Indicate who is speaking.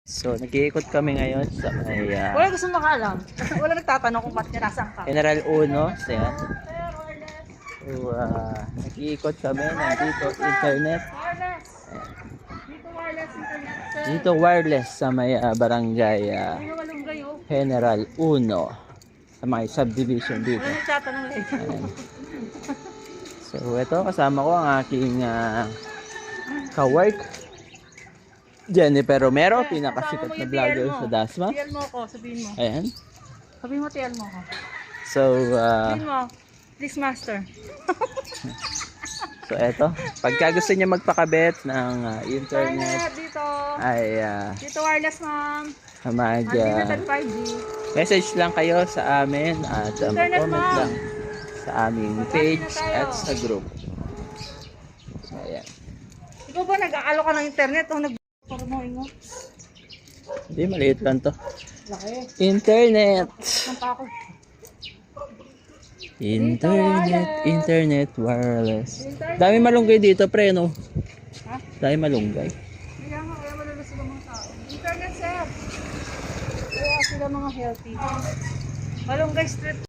Speaker 1: So, nag-iikot kami ngayon sa may
Speaker 2: Wala gusto makaalam. Wala nagtatanong kung ba't niya nasaan ka.
Speaker 1: General Uno. So, yan. So, nag-iikot kami. Nandito, internet.
Speaker 2: Wireless. Dito wireless internet. Sir.
Speaker 1: Dito wireless sa may barangay
Speaker 2: Ano malunggay oh.
Speaker 1: General Uno. Sa may subdivision dito.
Speaker 2: Wala nagtatanong eh.
Speaker 1: Ayan. So, ito kasama ko ang aking ka-work. Jennifer Romero, pinakasikat na vlogger sa Dasma.
Speaker 2: TL mo ako, sabihin mo.
Speaker 1: Ayan.
Speaker 2: Sabihin mo TL mo ako.
Speaker 1: So,
Speaker 2: Sabihin mo, please master.
Speaker 1: so eto. Pagka gusto niya magpakabit ng internet,
Speaker 2: Dito.
Speaker 1: ay
Speaker 2: Dito wireless ma'am.
Speaker 1: mag
Speaker 2: Unlimited 5G.
Speaker 1: message lang kayo sa amin at
Speaker 2: Internet,
Speaker 1: comment
Speaker 2: ma'am.
Speaker 1: lang sa aming page
Speaker 2: na tayo.
Speaker 1: at sa group. So, ayan.
Speaker 2: Ikaw ba nag-aalo ka ng internet o nag-promoing mo?
Speaker 1: Hindi, maliit lang to.
Speaker 2: Laki.
Speaker 1: Internet!
Speaker 2: Saan pa ako?
Speaker 1: Internet wireless. Dami malunggay dito, pre, no?
Speaker 2: Ha?
Speaker 1: Dami malunggay.
Speaker 2: Kaya nga, kaya malulus sila mga tao. Internet sir! Kaya sila mga healthy. Malunggay street.